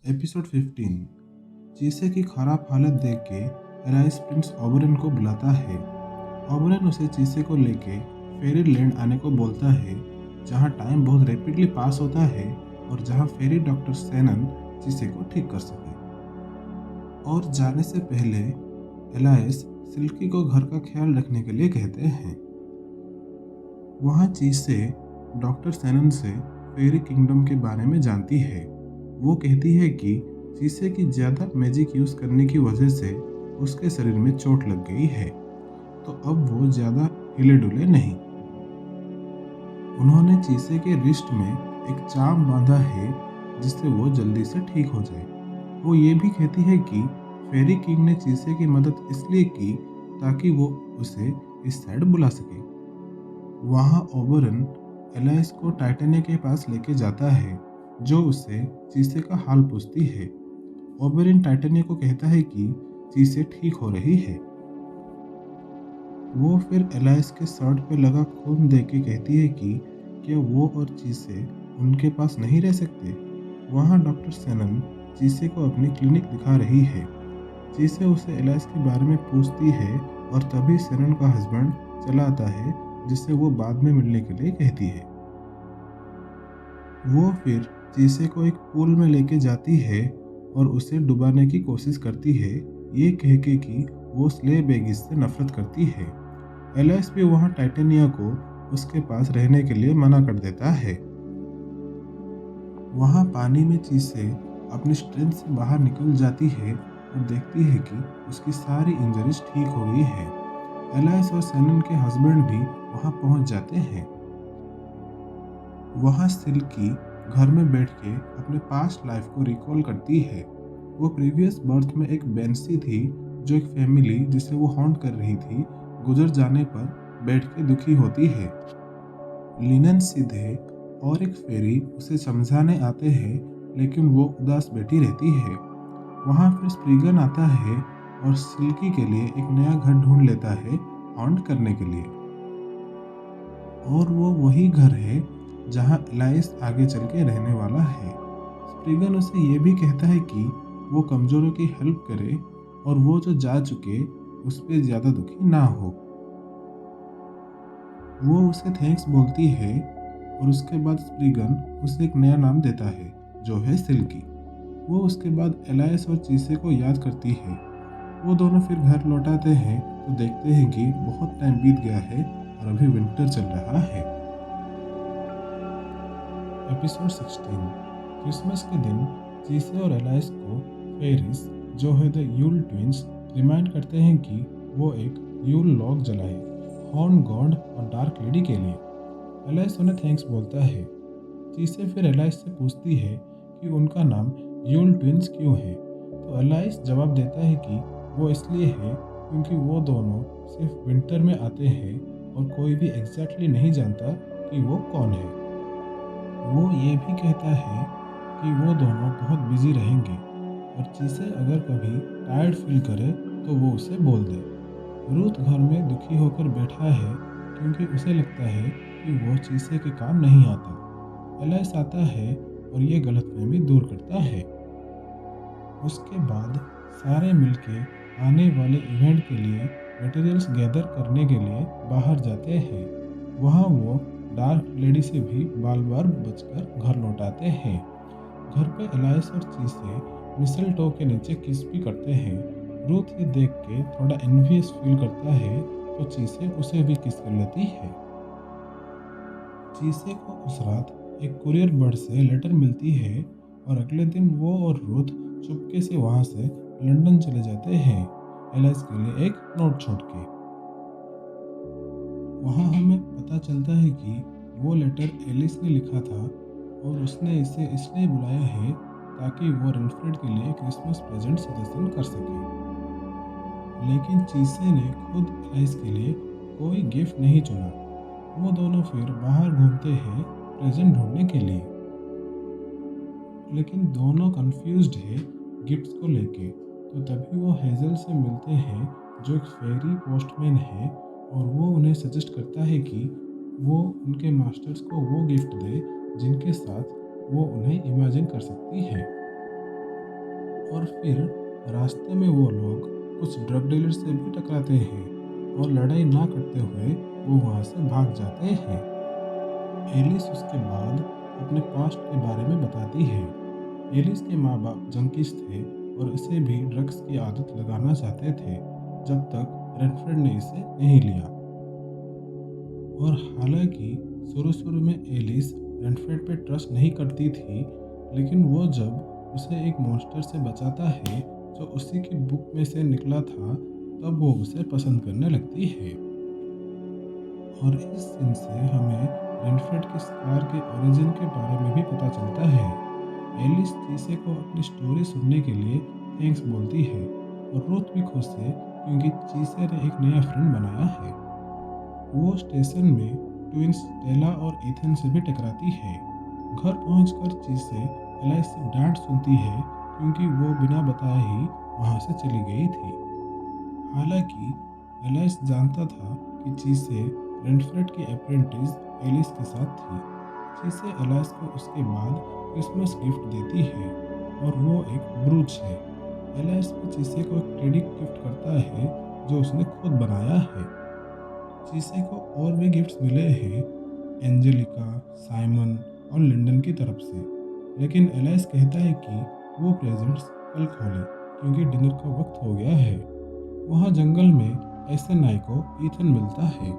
Episode 15। चीसे की खराब हालत देख के एलाइस प्रिंस ओबरन को बुलाता है। ओबरन उसे चीसे को लेके फेरी लैंड आने को बोलता है, जहाँ टाइम बहुत रैपिडली पास होता है और जहाँ फेरी डॉक्टर सैनन चीसे को ठीक कर सके। और जाने से पहले एलाइस सिल्की को घर का ख्याल रखने के लिए कहते हैं। वहाँ चीसे डॉक्टर सैनन से फेरी किंगडम के बारे में जानती है। वो कहती है कि चीसे की ज़्यादा मैजिक यूज़ करने की वजह से उसके शरीर में चोट लग गई है, तो अब वो ज़्यादा हिले डुले नहीं। उन्होंने चीसे के रिस्ट में एक चाम बांधा है जिससे वो जल्दी से ठीक हो जाए। वो ये भी कहती है कि फेरी किंग ने चीसे की मदद इसलिए की ताकि वो उसे इस साइड बुला सके। वहाँ ओबरन एलाइस को टाइटेनिया के पास लेके जाता है, जो उससे चीसे का हाल पूछती है। ओबरन टाइटेनिया को कहता है कि चीसे ठीक हो रही है। वो फिर एलाइस के शर्ट पे लगा खून देख के कहती है कि क्या वो और चीसे उनके पास नहीं रह सकते। वहाँ डॉक्टर सैनन चीसे को अपनी क्लिनिक दिखा रही है। चीसे उसे एलाइस के बारे में पूछती है और तभी सैनन का हस्बैंड चला आता है, जिससे वो बाद में मिलने के लिए कहती है। वो फिर चीसे को एक पूल में लेके जाती है और उसे डुबाने की कोशिश करती है, ये कह के कि वो स्ले बेगिस से नफरत करती है। एलाइस भी वहाँ टाइटेनिया को उसके पास रहने के लिए मना कर देता है। वहाँ पानी में चीसे अपनी स्ट्रेंथ से बाहर निकल जाती है और देखती है कि उसकी सारी इंजरीज ठीक हो गई है। एलाइस और सैनन के हस्बैंड भी वहाँ पहुँच जाते हैं। वहाँ सिल्की घर में बैठ के अपने पास्ट लाइफ को रिकॉल करती है। वो प्रीवियस बर्थ में एक बेंसी थी, जो एक फैमिली जिसे वो हॉन्ट कर रही थी, गुजर जाने पर बैठ के दुखी होती है। लिनन सीधे और एक फेरी उसे समझाने आते हैं, लेकिन वो उदास बैठी रहती है। वहाँ फिर स्प्रीगन आता है और सिल्की के लिए एक नया घर ढूंढ लेता है हॉन्ट करने के लिए। और वो वही घर है जहाँ एलाइस आगे चल के रहने वाला है। स्प्रीगन उसे ये भी कहता है कि वो कमज़ोरों की हेल्प करे और वो जो जा चुके उस पर ज़्यादा दुखी ना हो। वो उसे थैंक्स बोलती है और उसके बाद स्प्रीगन उसे एक नया नाम देता है, जो है सिल्की। वो उसके बाद एलाइस और चीसे को याद करती है। वो दोनों फिर घर लौटाते हैं तो देखते हैं कि बहुत टाइम बीत गया है और अभी विंटर चल रहा है। एपिसोड 16। क्रिसमस के दिन चीसे और एलाइस को फेरिस, जो है द यूल ट्विंस, रिमाइंड करते हैं कि वो एक यूल लॉग जलाए हॉर्न गॉड और डार्क लेडी के लिए। एलाइस उन्हें थैंक्स बोलता है। चीसे फिर एलाइस से पूछती है कि उनका नाम यूल ट्विंस क्यों है, तो एलाइस जवाब देता है कि वो इसलिए है क्योंकि वो दोनों सिर्फ विंटर में आते हैं और कोई भी एग्जैक्टली नहीं जानता कि वो कौन है। वो ये भी कहता है कि वो दोनों बहुत बिजी रहेंगे और चीसे अगर कभी टायर्ड फील करे तो वो उसे बोल दे। रूथ घर में दुखी होकर बैठा है क्योंकि उसे लगता है कि वो चीसे के काम नहीं आता। एलाइस आता है और ये गलतफहमी दूर करता है। उसके बाद सारे मिलके आने वाले इवेंट के लिए मटेरियल्स गैदर करने के लिए बाहर जाते हैं। वहाँ वो डार्क लेडी से भी बाल बार बचकर घर लौटाते हैं। घर पे एलाइस और चीसे मिसलटो के नीचे किस भी करते हैं। रूथ ये देख के थोड़ा एनवियस फील करता है तो चीसे उसे भी किस कर लेती है। चीसे को उस रात एक कुरियर बर्ड से लेटर मिलती है और अगले दिन वो और रूथ चुपके से वहाँ से लंदन चले जाते हैं, एलाइस के लिए एक नोट छोड़ के। वहाँ हमें पता चलता है कि वो लेटर एलिस ने लिखा था और उसने इसे इसलिए बुलाया है ताकि वो रेनफ्रेड के लिए क्रिसमस प्रेजेंट सजेशन कर सके। लेकिन चीसे ने खुद एलाइस के लिए कोई गिफ्ट नहीं चुना। वो दोनों फिर बाहर घूमते हैं प्रेजेंट ढूंढने के लिए, लेकिन दोनों कंफ्यूज्ड है गिफ्ट्स को लेके। तो तभी वो हेजल से मिलते हैं, जो एक फेरी पोस्टमैन है, और वो उन्हें सजेस्ट करता है कि वो उनके मास्टर्स को वो गिफ्ट दे जिनके साथ वो उन्हें इमेजिन कर सकती है। और फिर रास्ते में वो लोग कुछ ड्रग डीलर से भी टकराते हैं और लड़ाई ना करते हुए वो वहाँ से भाग जाते हैं। एलिस उसके बाद अपने पास्ट के बारे में बताती है। एलिस के माँ बाप जंकीस थे और इसे भी ड्रग्स की आदत लगाना चाहते थे जब तक रेनफ्रेड ने इसे नहीं लिया। और हालांकि शुरू शुरू में एलिस रेनफ्रेड पे ट्रस्ट नहीं करती थी, लेकिन वो जब उसे एक मॉन्स्टर से बचाता है जो उसी की बुक में से निकला था, तब वो उसे पसंद करने लगती है। और इस सीन से हमें रेनफ्रेड के स्कार के ओरिजिन के बारे में भी पता चलता है। एलिस चीसे को अपनी स्टोरी सुनने के लिए थैंक्स बोलती है और रूथ भी खुश है क्योंकि चीसे ने एक नया फ्रेंड बनाया है। वो स्टेशन में ट्विंस स्टेला और इथन से भी टकराती है। घर पहुंचकर चीसे एलाइस से डांट सुनती है क्योंकि वो बिना बताए ही वहां से चली गई थी। हालांकि एलाइस जानता था कि चीसे रेनफ्रेड की अप्रेंटिस एलिस के साथ थी। चीसे एलाइस को उसके बाद क्रिसमस गिफ्ट देती है और वो एक ब्रूच है। एलाइस भी चीसे को एक टेडी गिफ्ट करता है जो उसने खुद बनाया है। चीसे को और भी गिफ्ट्स मिले हैं एंजेलिका, साइमन और लिंडन की तरफ से, लेकिन एलाइस कहता है कि वो प्रेजेंट्स कल खोले क्योंकि डिनर का वक्त हो गया है। वहाँ जंगल में ऐसे नाई को ईथन मिलता है